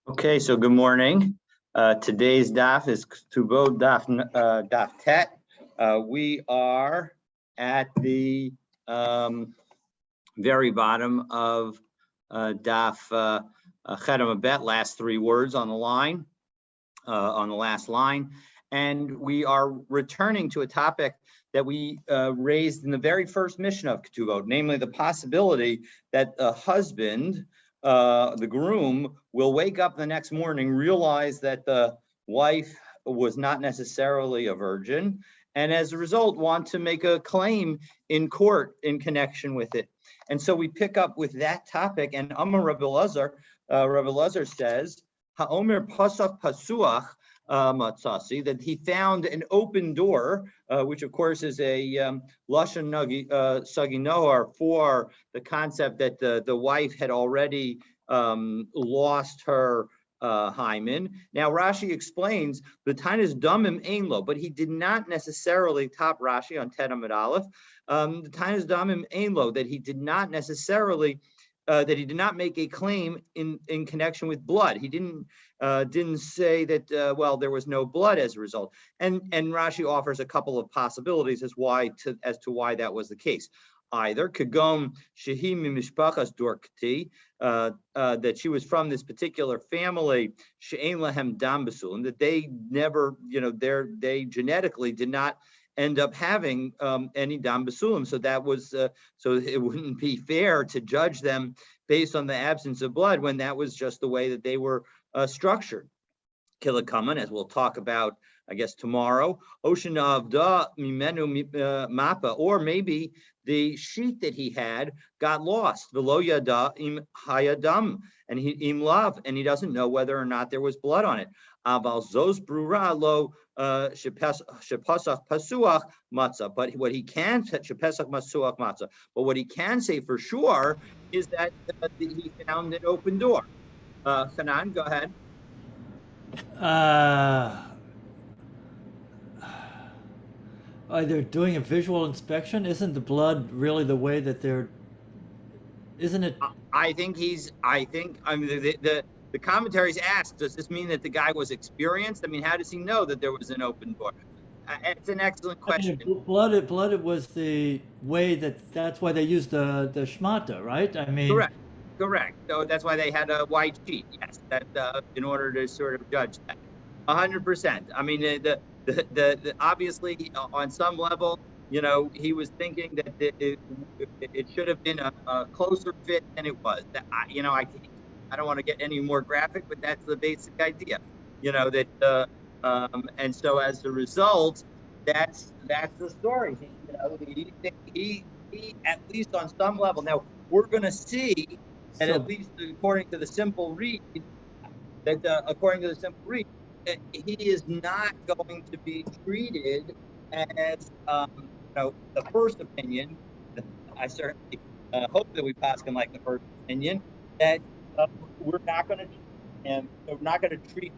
Okay, so good morning. Today's daf is Ketubot daf tet. We are at the very bottom of daf Chetam Bet, last three words on the line, on the last line, and we are returning to a topic that we raised in the very first mission of Ketubot, namely the possibility that a husband, the groom, will wake up the next morning, realize that the wife was not necessarily a virgin, and as a result want to make a claim in court in connection with it. And so we pick up with that topic, and Amar Rabbi Elazar says, Ha'omer pasach pasuach matzasi, that he found an open door, which of course is a lashon sagi nohar for the concept that the wife had already lost her hymen. Now Rashi explains the Tainas damim ein lo, but he did not necessarily, top Rashi on Tet Amud Aleph, the Tainas damim ein lo, that he did not necessarily that he did not make a claim in connection with blood. He didn't say that well, there was no blood as a result. And Rashi offers a couple of possibilities as to why that was the case. Either kagom shehi mimishpachas dorkti, that she was from this particular family, she'ein lahem dam basulim, that they never, they genetically did not end up having any dam basulim. So that was so it wouldn't be fair to judge them based on the absence of blood when that was just the way that they were structured. Kilakaman, as we'll talk about, I guess, tomorrow. Ocean avda mimenu mapa, or maybe the sheet that he had got lost. Velo yada im hayadam, and he im lav, and he doesn't know whether or not there was blood on it. Aval zos brura lo shepasach pasuach matzah. But what he can shepasach pasuach matzah. But what he can say for sure is that he found an open door. Hanan, go ahead. They're doing a visual inspection. Isn't the blood really the way that isn't it? I mean, the commentaries ask, does this mean that the guy was experienced? I mean, how does he know that there was an open door? It's an excellent question. I mean, blood was the way that's why they used the shmata, right? I mean, correct. So that's why they had a white sheet. Yes, that in order to sort of judge that. 100%. I mean, the obviously on some level, he was thinking that it should have been a closer fit than it was. That I don't want to get any more graphic, but that's the basic idea. And so as a result, that's the story. He at least on some level. Now we're going to see, and at least according to the simple read, he is not going to be treated as the first opinion. I certainly hope that we pass him like the first opinion, that we're not going to treat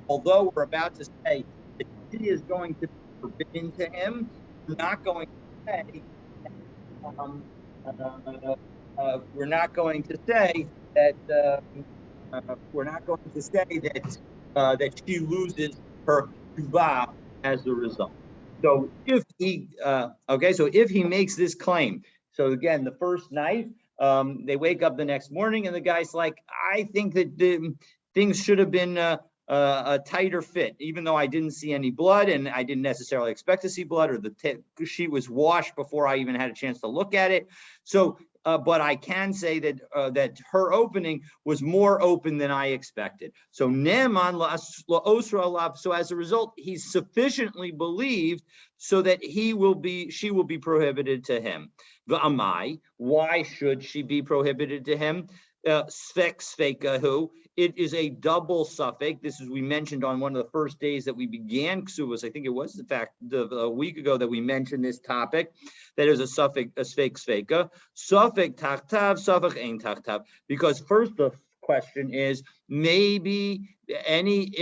although we're about to say that she is going to be forbidden to him, we're not going to say that she loses her tuvah as a result. So if he makes this claim, so again, the first night, they wake up the next morning and the guy's like, I think that things should have been a tighter fit, even though I didn't see any blood and I didn't necessarily expect to see blood, or the sheet was washed before I even had a chance to look at it. So, but I can say that her opening was more open than I expected. So so as a result, he's sufficiently believed so that she will be prohibited to him. V'amai, why should she be prohibited to him? It is a double suffix. This is, we mentioned on one of the first days that we began Ksubas. I think it was, in fact, a week ago that we mentioned this topic. That is a suffix, a sveka. Suffix tachtav, suffix ein tachtav. Because first the question is, maybe any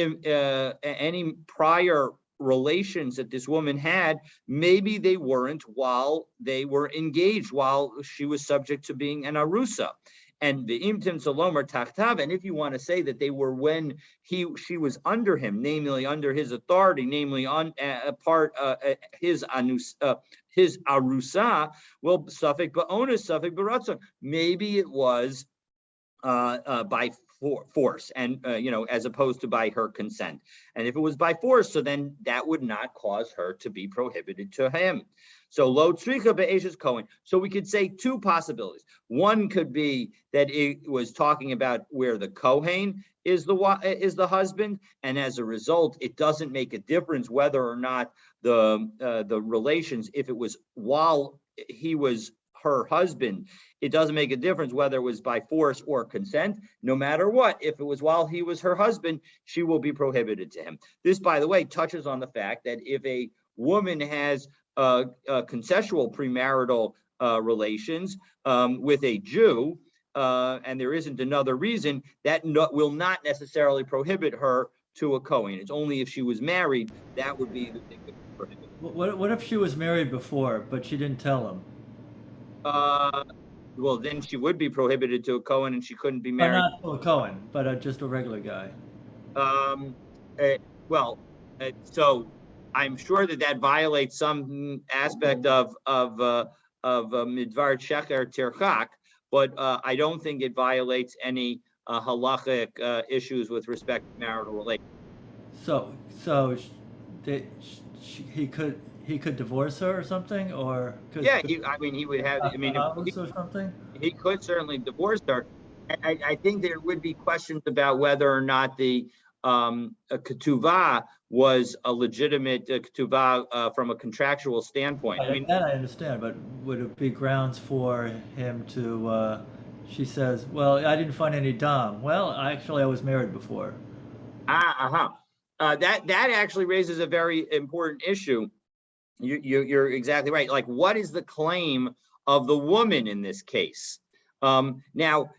prior relations that this woman had, maybe they weren't while they were engaged, while she was subject to being an arusa. And the imtim salomer tachtav, and if you want to say that they were when she was under him, namely under his authority, namely on his arusa, well, suffik ba'onus, suffik baratzon. Maybe it was by force, and as opposed to by her consent. And if it was by force, so then that would not cause her to be prohibited to him. So lo tzricha be'eshes Cohen. So we could say two possibilities. One could be that it was talking about where the Kohen is the husband, and as a result, it doesn't make a difference whether or not the relations, if it was while he was her husband, it doesn't make a difference whether it was by force or consent. No matter what, if it was while he was her husband, she will be prohibited to him. This, by the way, touches on the fact that if a woman has consensual premarital relations with a Jew, and there isn't another reason, that will not necessarily prohibit her to a Kohen. It's only if she was married that would be the thing that would prohibit. What if she was married before, but she didn't tell him? Well, then she would be prohibited to a Kohen, and she couldn't be But married. not to a Cohen, but just a regular guy. So I'm sure that violates some aspect of midvar shecher tirchak, but I don't think it violates any halachic issues with respect to marital relations. So he could divorce her or something, or Yeah, he would have. I mean, house or something. he could certainly divorce her. I think there would be questions about whether or not the ketuvah was a legitimate ketuvah from a contractual standpoint. I mean, That I understand, but would it be grounds for him to? She says, "Well, I didn't find any dam." Well, actually, I was married before. That actually raises a very important issue. You're exactly right. Like, what is the claim of the woman in this case? Now,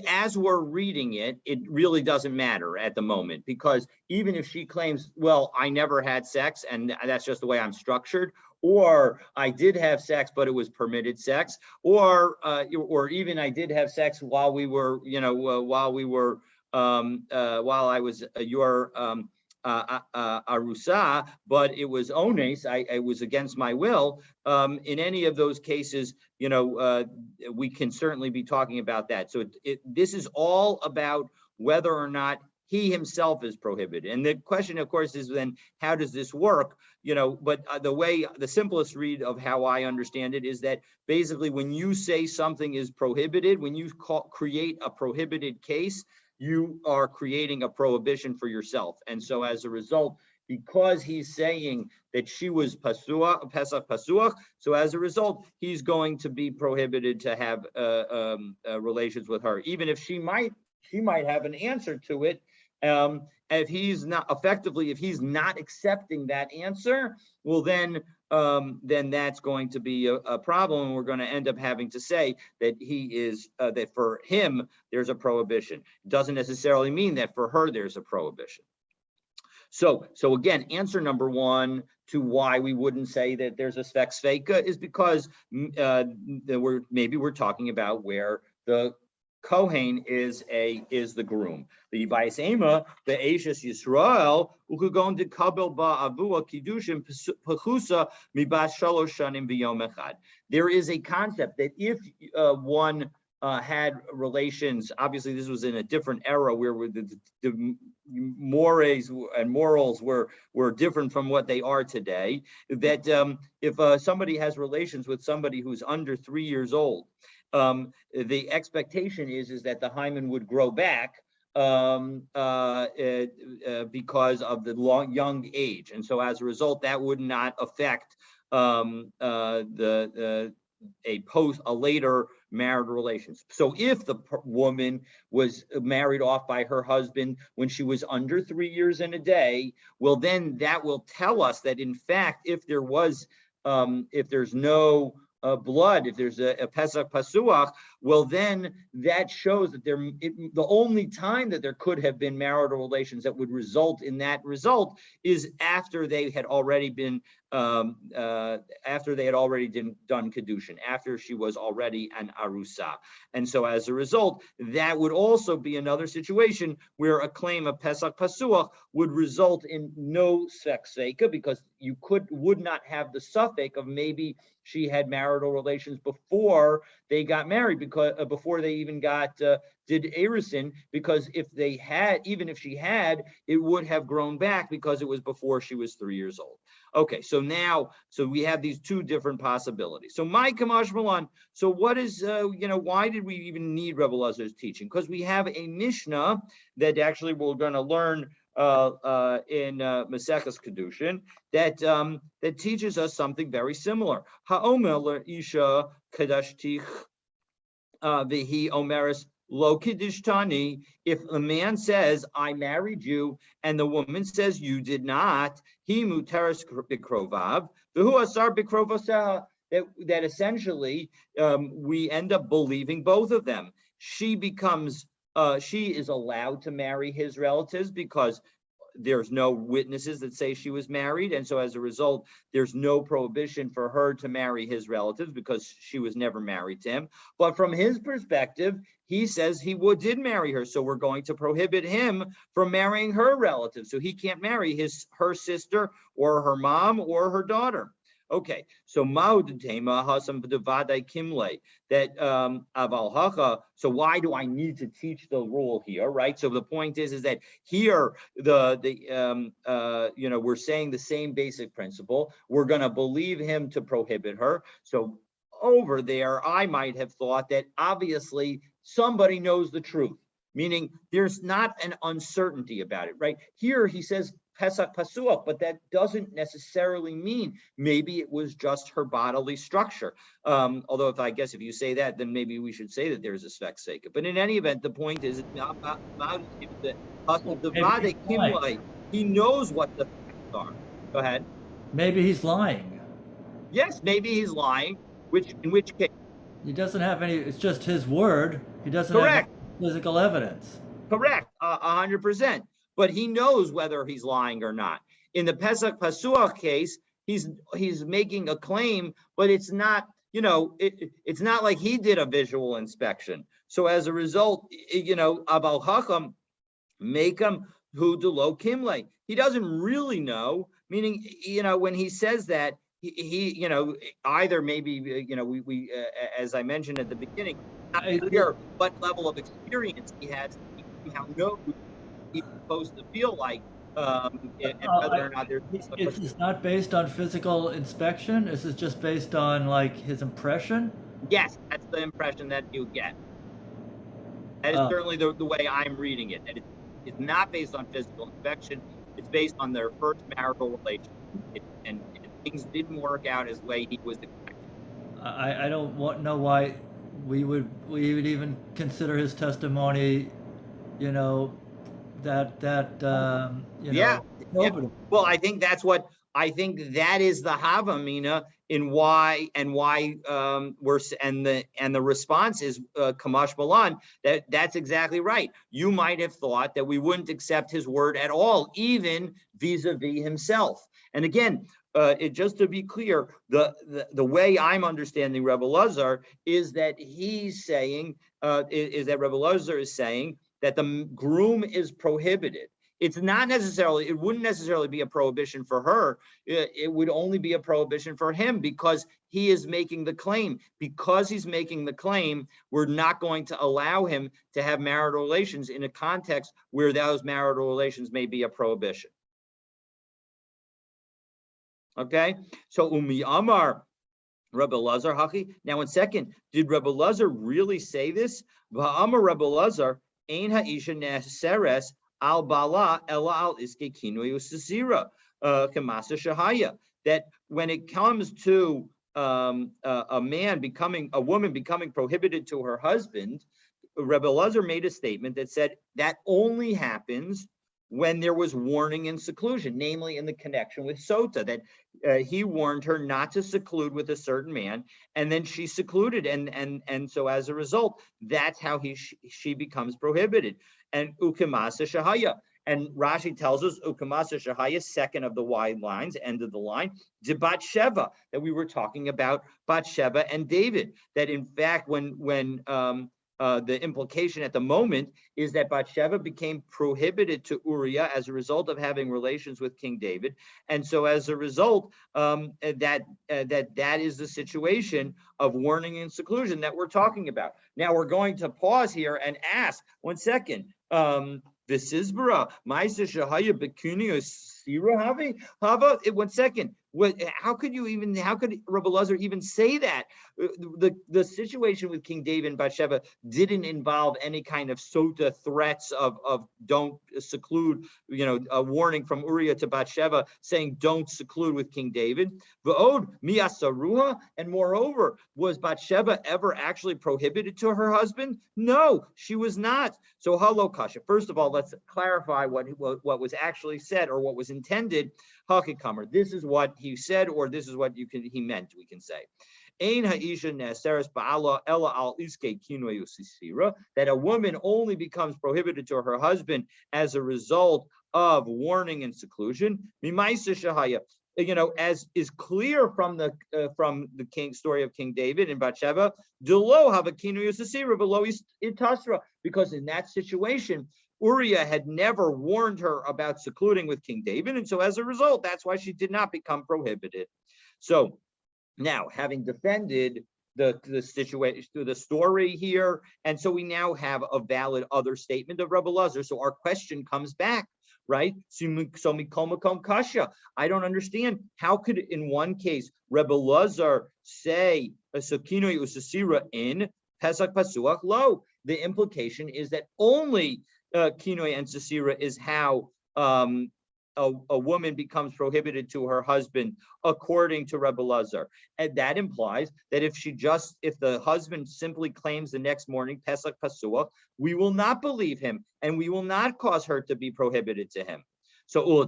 as we're reading it, it really doesn't matter at the moment, because even if she claims, well, I never had sex and that's just the way I'm structured, or I did have sex, but it was permitted sex, or even I did have sex while we were, while I was your arusa, but it was ones, I was against my will. In any of those cases, we can certainly be talking about that. So this is all about whether or not he himself is prohibited. And the question, of course, is then how does this work? But the simplest read of how I understand it is that basically when you say something is prohibited, when you create a prohibited case, you are creating a prohibition for yourself. And so as a result, because he's saying that she was Pesach Pasuach, so as a result, he's going to be prohibited to have relations with her, even if she might have an answer to it. If he's not accepting that answer, well, then that's going to be a problem, and we're going to end up having to say that that for him there's a prohibition. It doesn't necessarily mean that for her there's a prohibition. So again, answer number one to why we wouldn't say that there's a sfek sveika is because we're talking about where the Kohen is the groom. The Yibais Ema, the Ashes Yisrael, Ukugon de Kabel Ba Avua Kiddushin Pechusa Mibas Shalosh Shanim B'Yom Echad. There is a concept that if one had relations, obviously this was in a different era where the mores and morals were different from what they are today, that if somebody has relations with somebody who's under 3 years old, the expectation is that the hymen would grow back because of the young age, and so as a result, that would not affect a later marital relations. So if the woman was married off by her husband when she was under 3 years and a day, well, then that will tell us that in fact, if there's no blood, if there's a Pesach Pasuach, well, then that shows that the only time that there could have been marital relations that would result in that result is after they had already been done kedushin, after she was already an arusa. And so as a result, that would also be another situation where a claim of Pesach Pasuach would result in no sekseka, because you would not have the suffix of maybe she had marital relations before they got married, because before they even did erusin, because even if she had, it would have grown back because it was before she was 3 years old. Okay, so we have these two different possibilities. So my Kamash Malan, so what is, why did we even need Rebbe Elazar's teaching? Because we have a Mishnah that actually we're going to learn in Maseches Kedushin that teaches us something very similar. Ha'omer isha kadashtich v'hi omeres lo kidishtani. If a man says, I married you, and the woman says, you did not, he muteres bikrovav, v'hu asar bikrovaseha, that essentially we end up believing both of them. She is allowed to marry his relatives because there's no witnesses that say she was married. And so as a result, there's no prohibition for her to marry his relatives because she was never married to him. But from his perspective, he says he did marry her. So we're going to prohibit him from marrying her relatives. So he can't marry her sister or her mom or her daughter. Okay, so Maudema Hasam Devadai Kimle, that Aval Hacha. So why do I need to teach the rule here, right? So the point is that here we're saying the same basic principle. We're going to believe him to prohibit her. So over there, I might have thought that obviously somebody knows the truth, meaning there's not an uncertainty about it, right? Here he says Pesach Pasuach, but that doesn't necessarily mean maybe it was just her bodily structure. Although if you say that, then maybe we should say that there's a Svek. But in any event, the point is he knows what the facts are. Go ahead. Maybe he's lying. Yes, maybe he's lying. In which case? He doesn't have any, it's just his word. He doesn't have any physical evidence. Correct, 100%. But he knows whether he's lying or not. In the Pesach Pasuach case, he's making a claim, but it's not, it's not like he did a visual inspection. So as a result, Abal Chacham make him hu delo kimle. He doesn't really know, meaning, when he says that, he either maybe, we as I mentioned at the beginning, not clear what level of experience he has, he somehow knows he's supposed to feel like, and whether or not there's. It's not based on physical inspection. This is just based on like his impression. Yes, that's the impression that you get. That is certainly the way I'm reading it. That it's not based on physical inspection. It's based on their first marital relationship, and things didn't work out as way he was expecting. I don't know why we would even consider his testimony, Yeah. Well, I think that is the Havamina in why the response is Kamash Malan, that's exactly right. You might have thought that we wouldn't accept his word at all, even vis-a-vis himself. And again, just to be clear, the way I'm understanding Rebbe Elazar is that he's saying Rebbe Elazar is saying that the groom is prohibited. It wouldn't necessarily be a prohibition for her. It would only be a prohibition for him because he is making the claim. Because he's making the claim, we're not going to allow him to have marital relations in a context where those marital relations may be a prohibition. Okay, so Umi Amar, Rebbe Elazar Haki. Now, in second, did Rebbe Elazar really say this? Va'amar Rebbe Elazar, Ein ha'isha neseres al bala ela al iske kinui usasira kamasa shahaya. That when it comes to a woman becoming prohibited to her husband, Rebbe Elazar made a statement that said that only happens when there was warning and seclusion, namely in the connection with Sota, that he warned her not to seclude with a certain man, and then she secluded, and so as a result, that's how she becomes prohibited. And ukimasa shahaya. And Rashi tells us, Ukamasa Shahaya, second of the wide lines, end of the line, de Bathsheba, that we were talking about Bathsheba and David. That in fact, when the implication at the moment is that Bathsheba became prohibited to Uriah as a result of having relations with King David, and so as a result, that is the situation of warning and seclusion that we're talking about. Now we're going to pause here and ask, 1 second. Visizbara, Maisa Shahaya Bekuni Sira Havi Hava. 1 second. How could Rabbi Lazar even say that? The situation with King David and Bathsheba didn't involve any kind of sota threats of don't seclude, a warning from Uriah to Bathsheba saying don't seclude with King David. V'od miyasaruha, and moreover, was Bathsheba ever actually prohibited to her husband? No, she was not. So hello, Kasha. First of all, let's clarify what was actually said or what was intended. Hakikamer. This is what he said, or this is what he meant, we can say. That a woman only becomes prohibited to her husband as a result of warning and seclusion. As is clear from the king story of King David and Bathsheba, because in that situation, Uriah had never warned her about secluding with King David, and so as a result, that's why she did not become prohibited. So now, having defended the situation through the story here, and so we now have a valid other statement of Rabbi Lazar. So our question comes back, right? So mikomakom kasha. I don't understand. How could in one case Rabbi Lazar say a sokino usasira in Pesach Pasuach lo? The implication is that only kinoi and sasira is how a woman becomes prohibited to her husband according to Rebbe Lazar. And that implies that if the husband simply claims the next morning, Pesach Pasuach, we will not believe him and we will not cause her to be prohibited to him. So now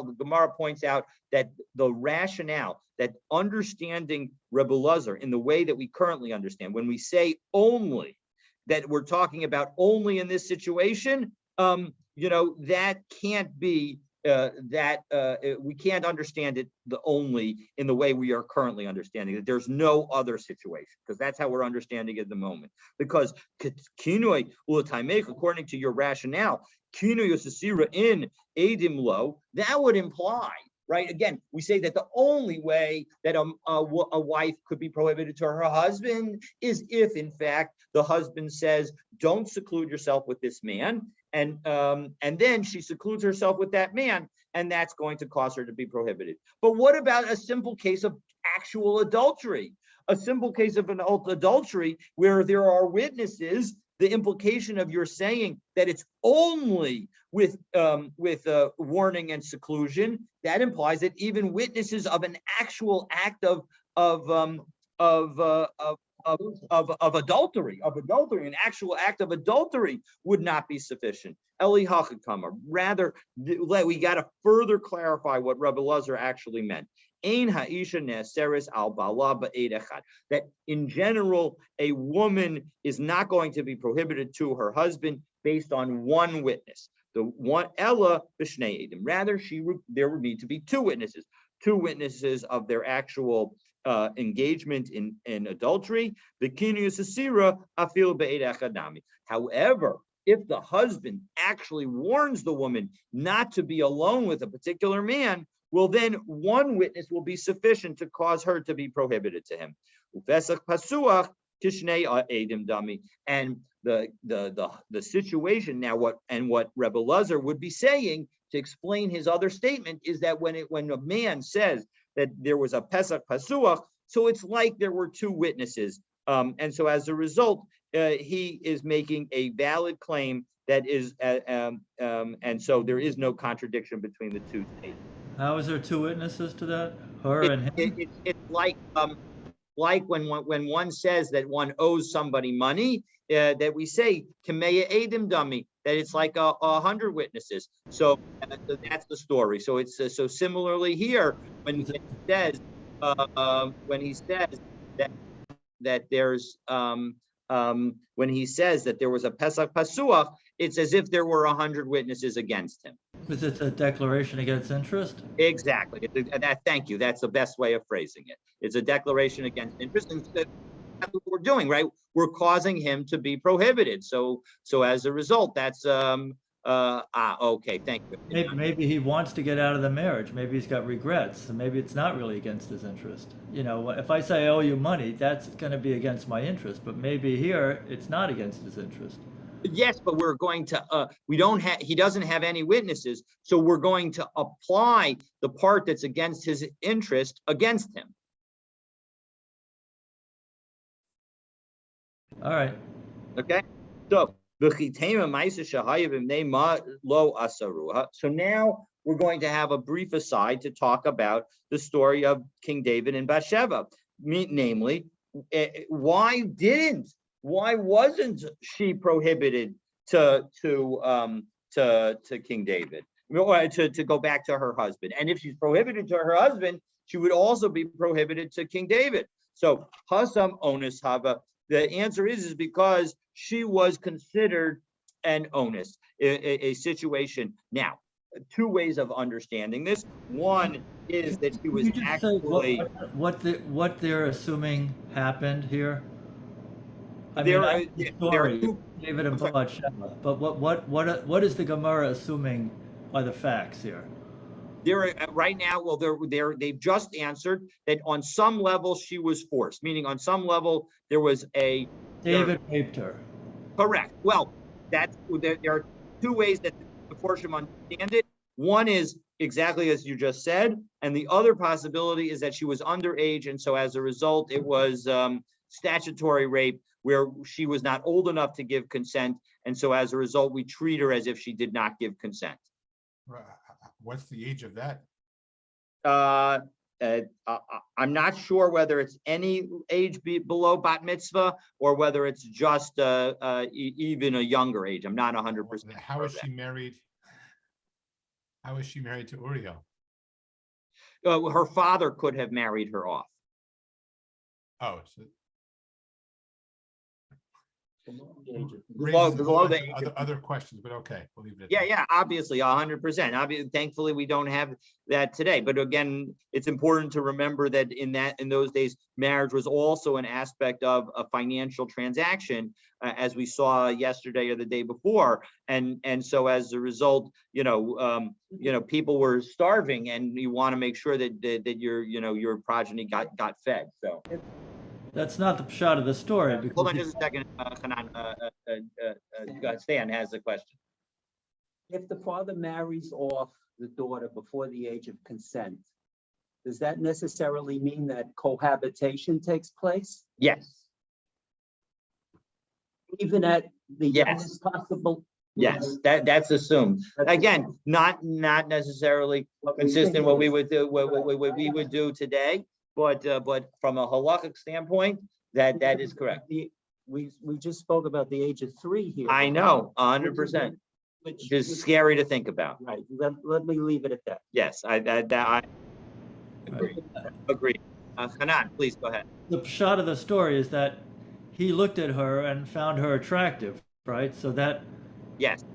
the Gemara points out that the rationale, that understanding Rebbe Lazar in the way that we currently understand, when we say only, that we're talking about only in this situation, that can't be we can't understand it the only in the way we are currently understanding it. There's no other situation, because that's how we're understanding it at the moment. Because kinoi ulataimech, according to your rationale, kinoi yosasira in edim lo, that would imply, right? Again, we say that the only way that a wife could be prohibited to her husband is if, in fact, the husband says, "Don't seclude yourself with this man," and then she secludes herself with that man, and that's going to cause her to be prohibited. But what about a simple case of actual adultery? A simple case of an adultery where there are witnesses. The implication of your saying that it's only with warning and seclusion, that implies that even witnesses of an actual act of adultery, an actual act of adultery would not be sufficient. Eli hachakama. Rather, we got to further clarify what Rabbi Lazar actually meant. Ein ha'isha ne'aseres al ba'ala ba'ed echad. That in general, a woman is not going to be prohibited to her husband based on one witness. The one ella b'shnei edim. Rather, there would need to be two witnesses of their actual engagement in adultery. B'kiniyus asira afil ba'ed echadami. However, if the husband actually warns the woman not to be alone with a particular man, well, then one witness will be sufficient to cause her to be prohibited to him. And the situation now, what Rebbe Lazar would be saying to explain his other statement is that when a man says that there was a Pesach Pasuach, so it's like there were two witnesses, and so as a result, he is making a valid claim that is, and so there is no contradiction between the two statements. How is there two witnesses to that? Her and him? It's like when one says that one owes somebody money, that we say Kameya Edim Dummy, that it's like 100 witnesses. So that's the story. So it's so similarly here when he says that there's when he says that there was a Pesach Pasuach, it's as if there were 100 witnesses against him. Because it's a declaration against interest? Exactly. Thank you. That's the best way of phrasing it. It's a declaration against interest. And that's what we're doing, right? We're causing him to be prohibited. So as a result, that's okay. Thank you. Maybe he wants to get out of the marriage. Maybe he's got regrets, and maybe it's not really against his interest. If I say I owe you money, that's going to be against my interest. But maybe here it's not against his interest. Yes, but we're going to, he doesn't have any witnesses, so we're going to apply the part that's against his interest against him. All right. Okay, so now we're going to have a brief aside to talk about the story of King David and Bathsheba, namely, why wasn't she prohibited to King David, or to go back to her husband? And if she's prohibited to her husband, she would also be prohibited to King David. So Hasam onus hava. The answer is because she was considered an onus, a situation. Now, two ways of understanding this. One is that she was actually what they're assuming happened here. There are two, David and Bathsheba, but what is the Gemara assuming are the facts here? There right now, well, they've just answered that on some level she was forced, meaning on some level there was David raped her. Correct. Well, there are two ways that the Forshim understand it. One is exactly as you just said, and the other possibility is that she was underage, and so as a result, it was statutory rape, where she was not old enough to give consent, and so as a result, we treat her as if she did not give consent. What's the age of that? I'm not sure whether it's any age below bat mitzvah or whether it's just even a younger age. I'm not 100%. How is she married? How is she married to Uriel? Her father could have married her off. Oh, so Below the age other questions, but okay, we'll leave it at yeah, that. yeah, obviously 100%. Thankfully, we don't have that today. But again, it's important to remember that in those days, marriage was also an aspect of a financial transaction, as we saw yesterday or the day before. And so as a result, people were starving, and you want to make sure that your progeny got fed. So. That's not the shot of the story. Hold on just a second, Hanan. Stan has a question. If the father marries off the daughter before the age of consent, does that necessarily mean that cohabitation takes place? Yes. Even at the Yes. youngest possible? Yes, that's assumed. Again, not necessarily consistent what we would do, what we would do today. But from a halachic standpoint, that is correct. We just spoke about the age of 3 here. I know, 100%. Which is scary to think about. Right. Let me leave it at that. Yes, I agree. Hanan, please go ahead. The shot of the story is that he looked at her and found her attractive, right? So that Yes.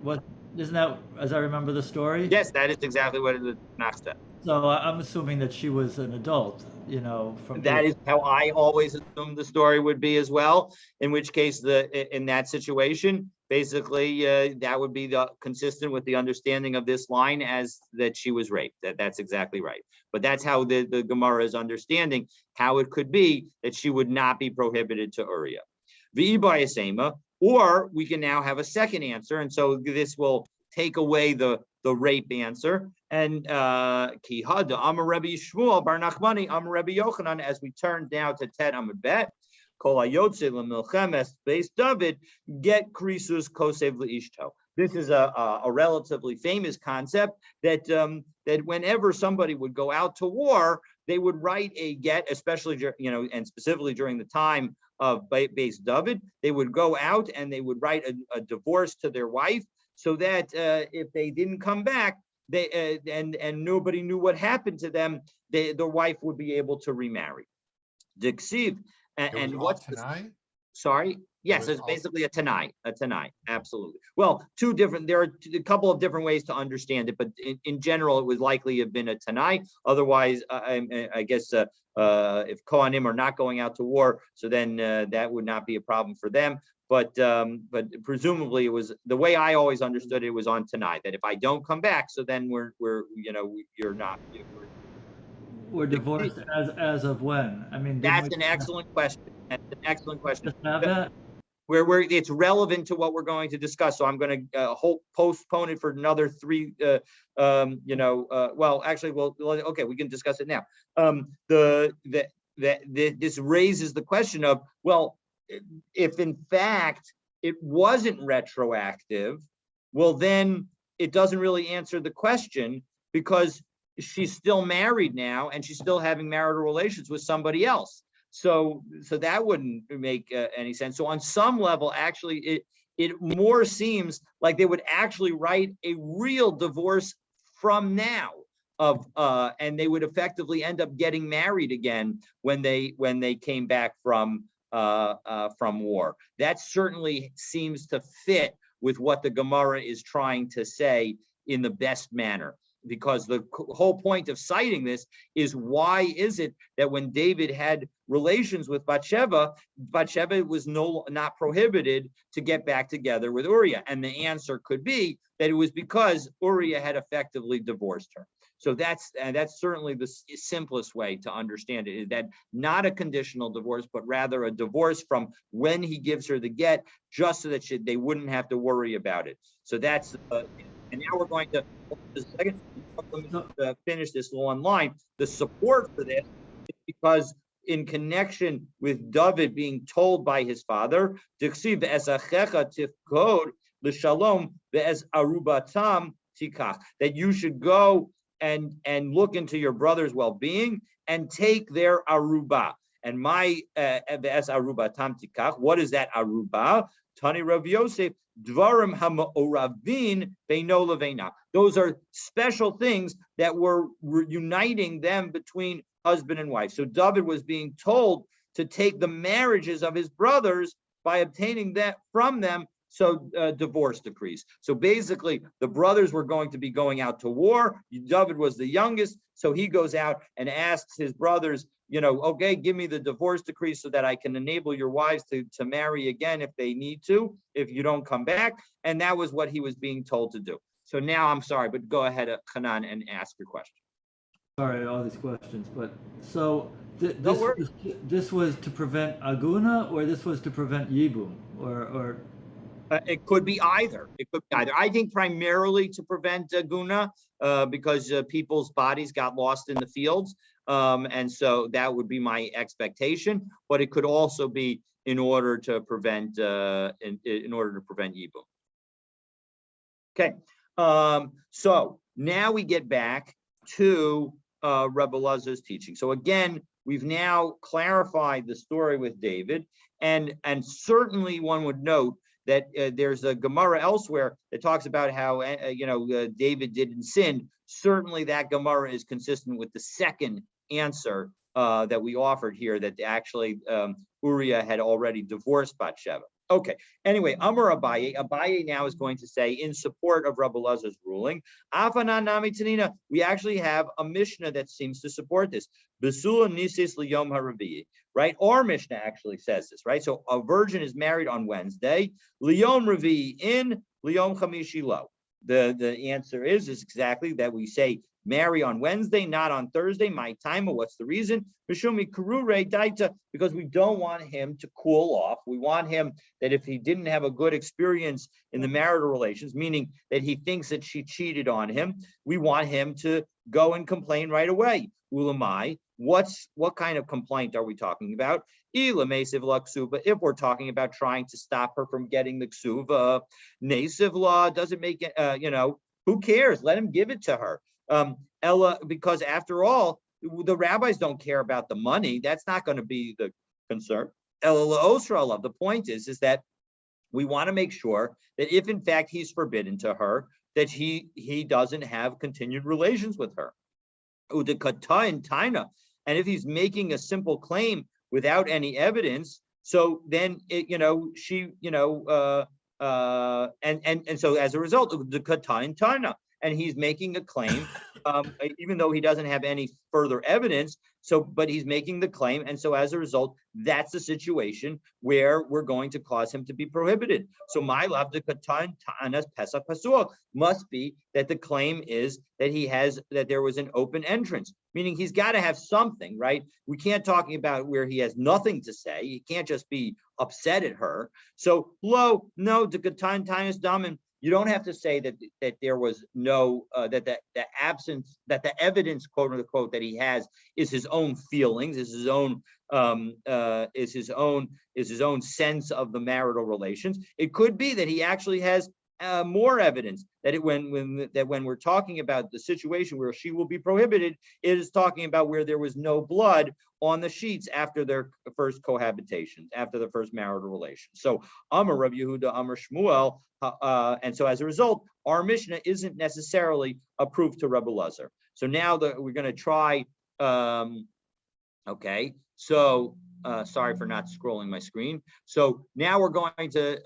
Isn't that, as I remember the story? Yes, that is exactly what the Tanakh said. So I'm assuming that she was an adult, That is how I always assumed the story would be as well. In which case, in that situation, basically, that would be consistent with the understanding of this line as that she was raped. That's exactly right. But that's how the Gemara is understanding how it could be that she would not be prohibited to Uriah. V'ibayasema, or we can now have a second answer, and so this will take away the rape answer. And Kihada Amar Rebbe Shmuel Bar Nachmani Amar Rebbe Yochanan, as we turn now to Tet Amud Bet, Kol Hayotze L'Milchemes Beis David Get Krisus Kosev L'Ishto. This is a relatively famous concept that whenever somebody would go out to war, they would write a get, especially, and specifically during the time of Beis David, they would go out and they would write a divorce to their wife, so that if they didn't come back, they and nobody knew what happened to them, the wife would be able to remarry. Dixiv, and what's tonight? Sorry. Yes, it's basically a tanai, absolutely. Well, there are a couple of different ways to understand it, but in general, it would likely have been a tanai. Otherwise, I guess if Kohanim are not going out to war, so then that would not be a problem for them. But presumably it was, the way I always understood it was on tanai, that if I don't come back, so then you're not. We're divorced as of when? I mean, That's an excellent question. That's an excellent question. Just have that? Where it's relevant to what we're going to discuss. So I'm going to postpone it for another three. Well, actually, okay, we can discuss it now. This raises the question of, well, if in fact it wasn't retroactive, well, then it doesn't really answer the question, because she's still married now and she's still having marital relations with somebody else. So that wouldn't make any sense. So on some level, actually, it more seems like they would actually write a real divorce from now and they would effectively end up getting married again when they came back from war. That certainly seems to fit with what the Gemara is trying to say in the best manner. Because the whole point of citing this is, why is it that when David had relations with Bathsheba was not prohibited to get back together with Uriah? And the answer could be that it was because Uriah had effectively divorced her. So that's certainly the simplest way to understand it, is that not a conditional divorce, but rather a divorce from when he gives her the get, just so that they wouldn't have to worry about it. So that's and now we're going to finish this long line. The support for this is because, in connection with David being told by his father, that you should go and look into your brother's well-being and take their aruba. And my aruba tam tikach. What is that aruba? Tani Rav Yosef, dvarim ha'ma'oravin beino leveina. Those are special things that were uniting them between husband and wife. So David was being told to take the marriages of his brothers by obtaining that from them, so divorce decrees. So basically, the brothers were going to be going out to war. David was the youngest, so he goes out and asks his brothers, okay, give me the divorce decree so that I can enable your wives to marry again if they need to, if you don't come back. And that was what he was being told to do. So now, I'm sorry, but go ahead, Hanan, and ask your question. Sorry, all these questions, but so this was to prevent aguna, or this was to prevent yibum, or it could be either. It could be either. I think primarily to prevent aguna, because people's bodies got lost in the fields, and so that would be my expectation. But it could also be in order to prevent yibum. Okay. So now we get back to Rebbe Elazar's teaching. So again, we've now clarified the story with David, and certainly one would note that there's a Gemara elsewhere that talks about how David didn't sin. Certainly, that Gemara is consistent with the second answer that we offered here, that actually Uriah had already divorced Bathsheba. Okay. Anyway, Amar Abaye. Abaye now is going to say, in support of Rebbe Elazar's ruling, Afanan Nami Tanina. We actually have a Mishnah that seems to support this. Besula Nisis Liyom Haraviyi. Right? Our Mishnah actually says this. Right? So a virgin is married on Wednesday. Liyom Raviyi in, Liyom Chamishi lo. The answer is exactly that. We say marry on Wednesday, not on Thursday. My time. What's the reason? Because we don't want him to cool off. We want him that if he didn't have a good experience in the marital relations, meaning that he thinks that she cheated on him, we want him to go and complain right away. Ulamai, what kind of complaint are we talking about? If we're talking about trying to stop her from getting the ksuva, nasiv law doesn't make it, who cares? Let him give it to her. Ella, because after all, the rabbis don't care about the money. That's not going to be the concern. The point is that we want to make sure that if in fact he's forbidden to her, that he doesn't have continued relations with her. And if he's making a simple claim without any evidence, so then and so as a result of the katan tana, and he's making a claim, even though he doesn't have any further evidence. But he's making the claim, and so as a result, that's the situation where we're going to cause him to be prohibited. So my love, the katan tanas pesach pasuach must be that the claim is that there was an open entrance, meaning he's got to have something, right? We can't talking about where he has nothing to say. He can't just be upset at her. So the katan tanas damin. You don't have to say that there was no that the evidence, quote unquote, that he has is his own feelings, is his own sense of the marital relations. It could be that he actually has more evidence that when we're talking about the situation where she will be prohibited, it is talking about where there was no blood on the sheets after their first cohabitation, after the first marital relation. So Amar Rav Yehuda, Amar Shmuel, and so as a result, our Mishnah isn't necessarily approved to Rebbe Lazar. So now we're going to try. Okay, so sorry for not scrolling my screen. So now we're going to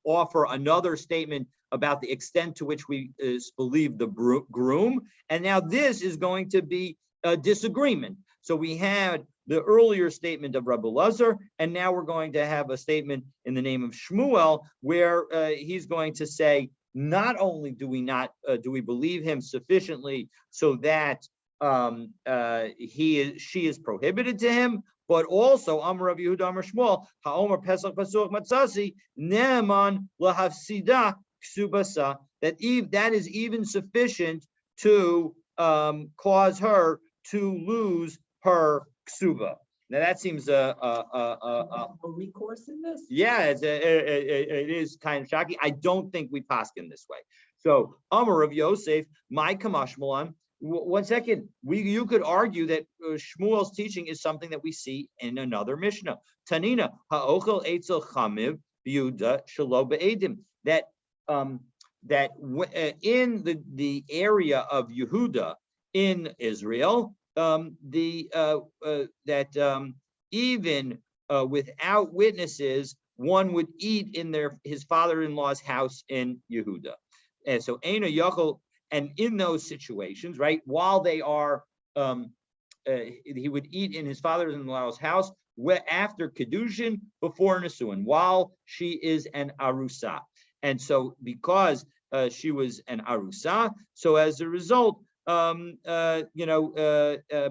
offer another statement about the extent to which we believe the groom, and now this is going to be a disagreement. So we had the earlier statement of Rebbe Lazar, and now we're going to have a statement in the name of Shmuel, where he's going to say, not only do we believe him sufficiently so that she is prohibited to him, but also Amar Rav Yehuda Amar Shmuel Haomer Pesach Pasuach Matzasi Ne'eman Lahavsida Ksubasa, that is even sufficient to cause her to lose her ksuba. Now that seems a recourse in this. Yeah, it is kind of shocking. I don't think we paskin this way. So Amar Rav Yosef, my kamashmalan. 1 second, you could argue that Shmuel's teaching is something that we see in another Mishnah. Tanina ha'ochel etzel chamiv b'Yehuda shelo be'edim. That in the area of Yehuda in Israel, even without witnesses, one would eat in his father-in-law's house in Yehuda. And so Eina Yachol. And in those situations, right, while they are, he would eat in his father-in-law's house after Kedushin, before Nisuin, while she is an Arusa. And so because she was an Arusa, so as a result,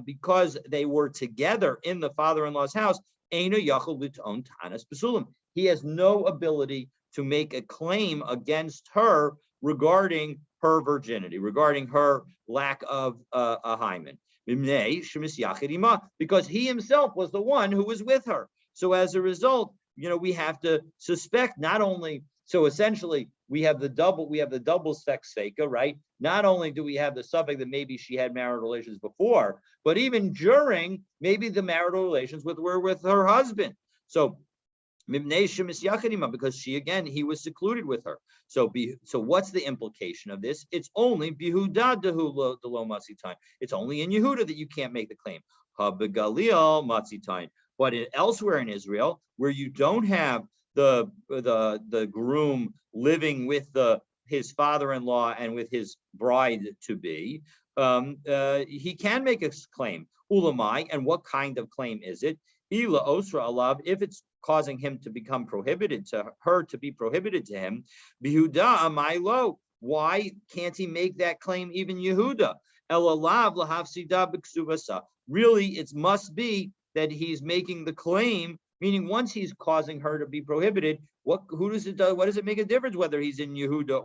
because they were together in the father-in-law's house, Eino Yachol Liton Tanas Basulim. He has no ability to make a claim against her regarding her virginity, regarding her lack of a hymen, because he himself was the one who was with her. So as a result, we have to suspect not only. So essentially, we have the double sex seka, right? Not only do we have the suffix that maybe she had marital relations before, but even during, maybe the marital relations were with her husband. So because he was secluded with her. So what's the implication of this? It's only Bihuda dehu lo matzitain. It's only in Yehuda that you can't make the claim. Habegalil matzitain. But elsewhere in Israel, where you don't have the groom living with his father-in-law and with his bride to be, he can make a claim. Ulamai, and what kind of claim is it? Ila osra alav, if it's causing him to become prohibited to her to be prohibited to him. Bihuda amaylo. Why can't he make that claim even Yehuda? Elalav lahavsida b'ksuvasa. Really, it must be that he's making the claim, meaning once he's causing her to be prohibited, what does it make a difference whether he's in Yehuda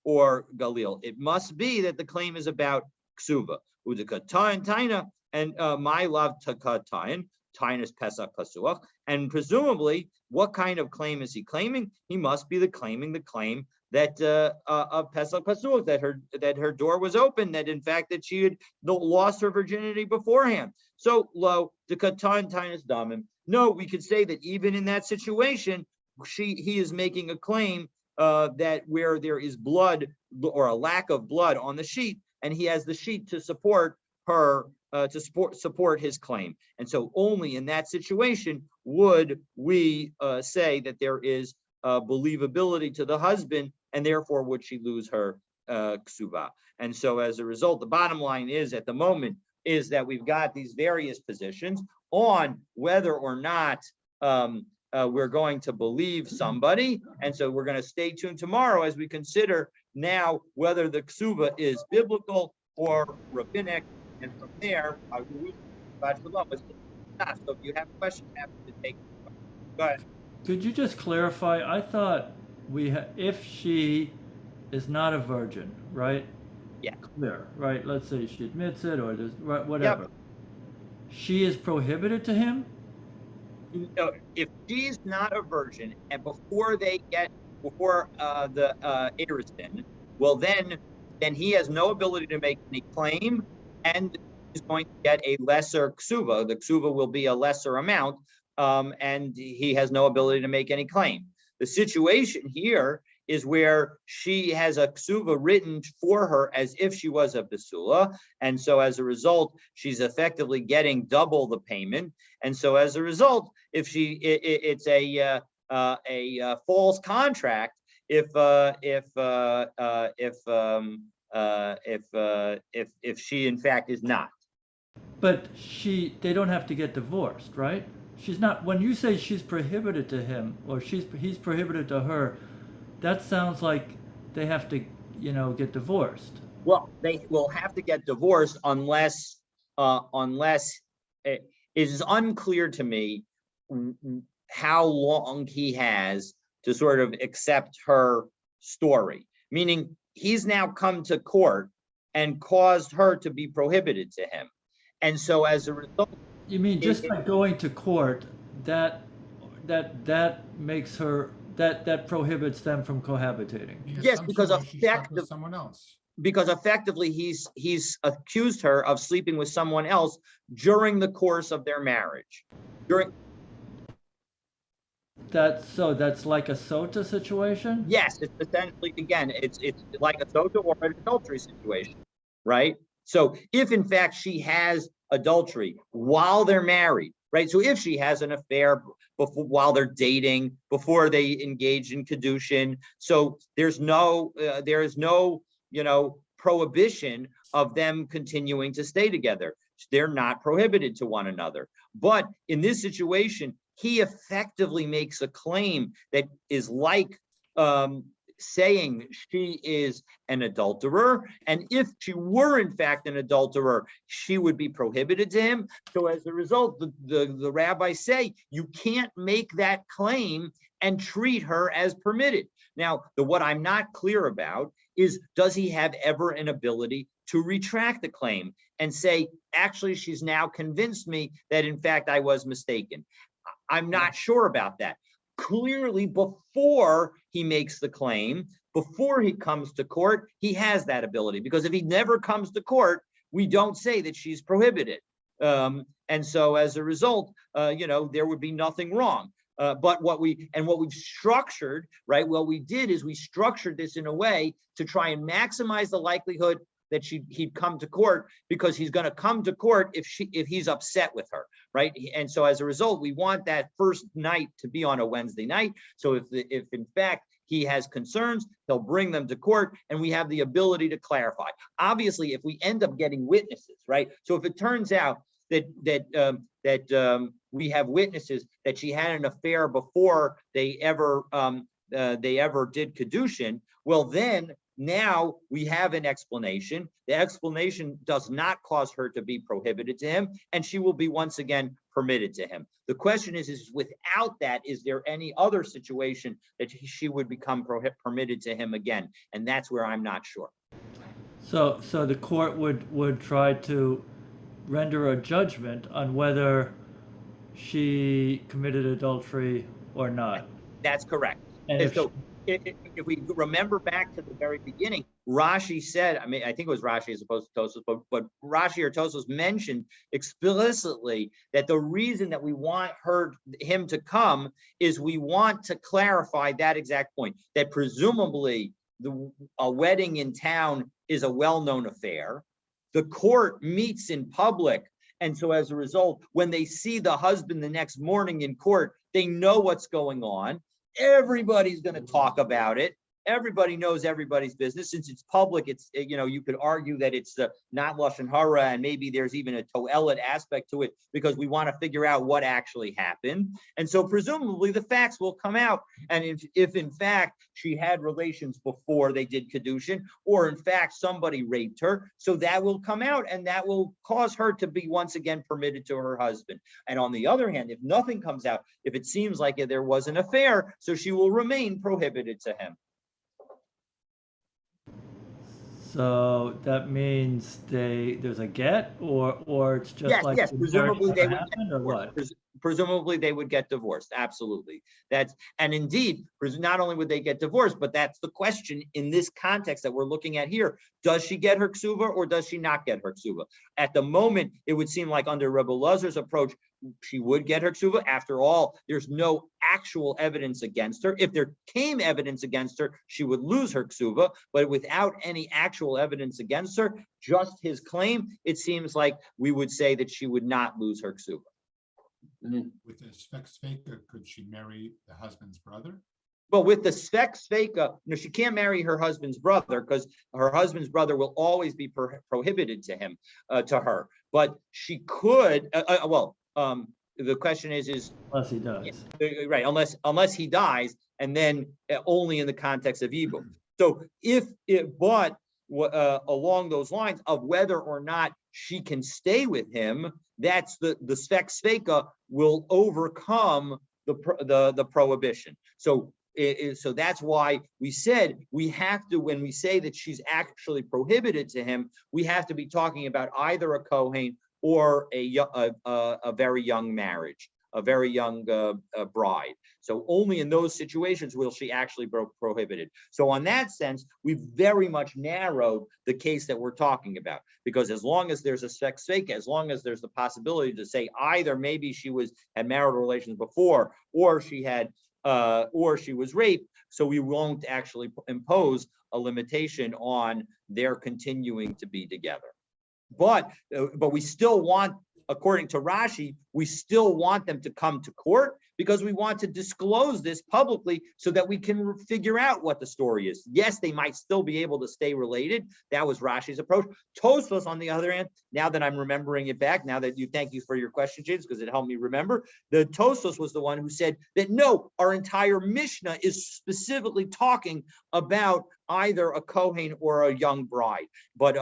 or Galil? It must be that the claim is about ksuva. Udakatayin taina, and my love takatayin. Tinus Pesach Pasuach. And presumably, what kind of claim is he claiming? He must be claiming the claim that of Pesach Pasuach, that her door was open, that in fact that she had lost her virginity beforehand. So lo the Katan Tinus Damim. No, we could say that even in that situation, he is making a claim that where there is blood or a lack of blood on the sheet, and he has the sheet to support her to support his claim. And so only in that situation would we say that there is believability to the husband, and therefore would she lose her ksuba. And so as a result, the bottom line is at the moment is that we've got these various positions on whether or not we're going to believe somebody. And so we're going to stay tuned tomorrow as we consider now whether the ksuba is biblical or rabbinic. And from there, I will so if you have questions, happy to take them. Go ahead. Could you just clarify? I thought if she is not a virgin, right? Yeah. Clear, right? Let's say she admits it or there's whatever. Yep. She is prohibited to him? No, if she's not a virgin and before the Eriston, well then he has no ability to make any claim and is going to get a lesser ksuba. The ksuba will be a lesser amount, and he has no ability to make any claim. The situation here is where she has a ksuba written for her as if she was a basula, and so as a result, she's effectively getting double the payment. And so as a result, if it's a false contract, if she in fact is not. But they don't have to get divorced, right? She's not. When you say she's prohibited to him or he's prohibited to her, that sounds like they have to, get divorced. Well, they will have to get divorced unless it is unclear to me how long he has to sort of accept her story. Meaning he's now come to court and caused her to be prohibited to him. And so as a result, you mean just by going to court, that makes her that prohibits them from cohabitating? Yes, because effectively someone else. Because effectively he's accused her of sleeping with someone else during the course of their marriage. That's like a sota situation? Yes, it's essentially, again, it's like a sota or an adultery situation, right? So if in fact she has adultery while they're married, right? So if she has an affair while they're dating, before they engage in kedushin, so there is no prohibition of them continuing to stay together. They're not prohibited to one another. But in this situation, he effectively makes a claim that is like saying she is an adulterer, and if she were in fact an adulterer, she would be prohibited to him. So as a result, the rabbis say you can't make that claim and treat her as permitted. Now, what I'm not clear about is, does he have ever an ability to retract the claim and say, actually, she's now convinced me that in fact I was mistaken? I'm not sure about that. Clearly, before he makes the claim, before he comes to court, he has that ability, because if he never comes to court, we don't say that she's prohibited. And so as a result, there would be nothing wrong. But what we've structured, right? What we did is we structured this in a way to try and maximize the likelihood that he'd come to court, because he's going to come to court if he's upset with her, right? And so as a result, we want that first night to be on a Wednesday night. So if in fact he has concerns, he'll bring them to court, and we have the ability to clarify. Obviously, if we end up getting witnesses, right? So if it turns out that we have witnesses that she had an affair before they ever did kedushin, well then, now we have an explanation. The explanation does not cause her to be prohibited to him, and she will be once again permitted to him. The question is without that, is there any other situation that she would become permitted to him again? And that's where I'm not sure. So the court would try to render a judgment on whether she committed adultery or not. That's correct. And And if so if we remember back to the very beginning, Rashi said, I mean, I think it was Rashi as opposed to Tosfos, but Rashi or Tosfos mentioned explicitly that the reason that we want him to come is we want to clarify that exact point, that presumably a wedding in town is a well-known affair. The court meets in public. And so as a result, when they see the husband the next morning in court, they know what's going on. Everybody's going to talk about it. Everybody knows everybody's business. Since it's public, it's, you know, you could argue that it's not Lashon Hara, and maybe there's even a to'elet aspect to it because we want to figure out what actually happened. And so presumably the facts will come out. And if in fact she had relations before they did Kedushin, or in fact somebody raped her, so that will come out and that will cause her to be once again permitted to her husband. And on the other hand, if nothing comes out, if it seems like there was an affair, so she will remain prohibited to him. so that means there's a get, or it's just Yes, like yes, the presumably marriage they never would get happened, or divorced. what? Presumably they would get divorced. Absolutely. And indeed, not only would they get divorced, but that's the question in this context that we're looking at here. Does she get her ksuva or does she not get her ksuva? At the moment, it would seem like under Rebbe Lazar's approach, she would get her ksuva. After all, there's no actual evidence against her. If there came evidence against her, she would lose her ksuva. But without any actual evidence against her, just his claim, it seems like we would say that she would not lose her ksuva. With the Sveka, could she marry the husband's brother? But with the Sveka, no, she can't marry her husband's brother because her husband's brother will always be prohibited to him, to her. But she could, the question is Unless he does. right, unless he dies, and then only in the context of Ibum. So along those lines of whether or not she can stay with him, that's the Sveka will overcome the prohibition. So that's why we said we have to, when we say that she's actually prohibited to him, we have to be talking about either a Kohen or a very young marriage, a very young bride. So only in those situations will she actually be prohibited. So on that sense, we've very much narrowed the case that we're talking about, because as long as there's a sveka, as long as there's the possibility to say either maybe she had marital relations before, or she was raped, so we won't actually impose a limitation on their continuing to be together. But we still want, according to Rashi, we still want them to come to court because we want to disclose this publicly so that we can figure out what the story is. Yes, they might still be able to stay related. That was Rashi's approach. Tosfos, on the other hand, now that I'm remembering it back, thank you for your question, James, because it helped me remember, the Tosfos was the one who said that no, our entire Mishnah is specifically talking about either a Kohen or a young bride. But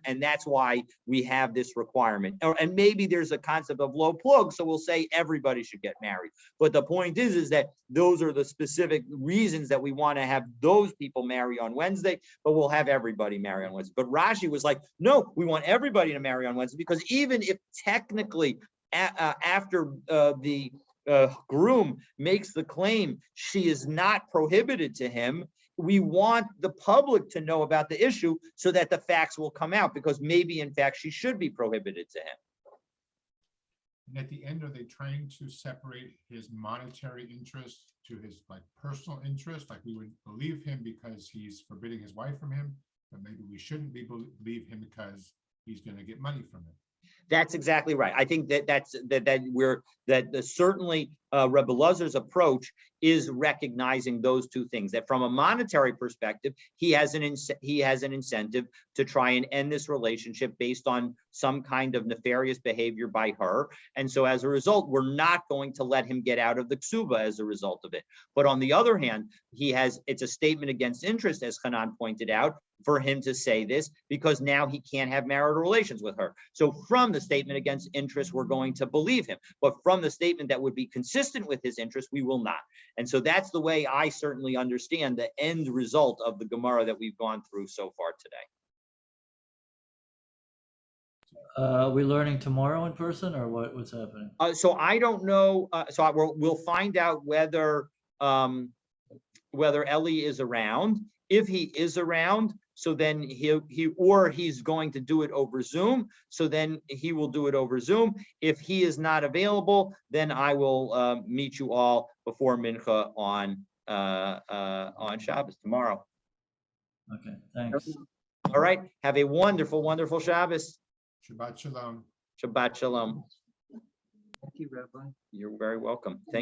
and that's why we have this requirement. And maybe there's a concept of low plug, so we'll say everybody should get married. But the point is that those are the specific reasons that we want to have those people marry on Wednesday, but we'll have everybody marry on Wednesday. But Rashi was like, no, we want everybody to marry on Wednesday, because even if technically after the groom makes the claim she is not prohibited to him, we want the public to know about the issue so that the facts will come out, because maybe in fact she should be prohibited to him. And at the end, are they trying to separate his monetary interest to his personal interest? Like we would believe him because he's forbidding his wife from him, but maybe we shouldn't believe him because he's going to get money from it. That's exactly right. I think certainly Rebbe Lazar's approach is recognizing those two things. That from a monetary perspective, he has an incentive to try and end this relationship based on some kind of nefarious behavior by her, and so as a result, we're not going to let him get out of the ksuba as a result of it. But on the other hand, it's a statement against interest, as Hanan pointed out, for him to say this, because now he can't have marital relations with her. So from the statement against interest, we're going to believe him. But from the statement that would be consistent with his interest, we will not. And so that's the way I certainly understand the end result of the Gemara that we've gone through so far today. Are we learning tomorrow in person or what's happening? So I don't know, we'll find out whether Ellie is around. If he is around, so then he's going to do it over Zoom. So then he will do it over Zoom. If he is not available, then I will meet you all before Mincha on Shabbos tomorrow. Okay, thanks. All right. Have a wonderful, wonderful Shabbos. Shabbat shalom. Shabbat shalom. Thank you, Rabbi. You're very welcome. Thank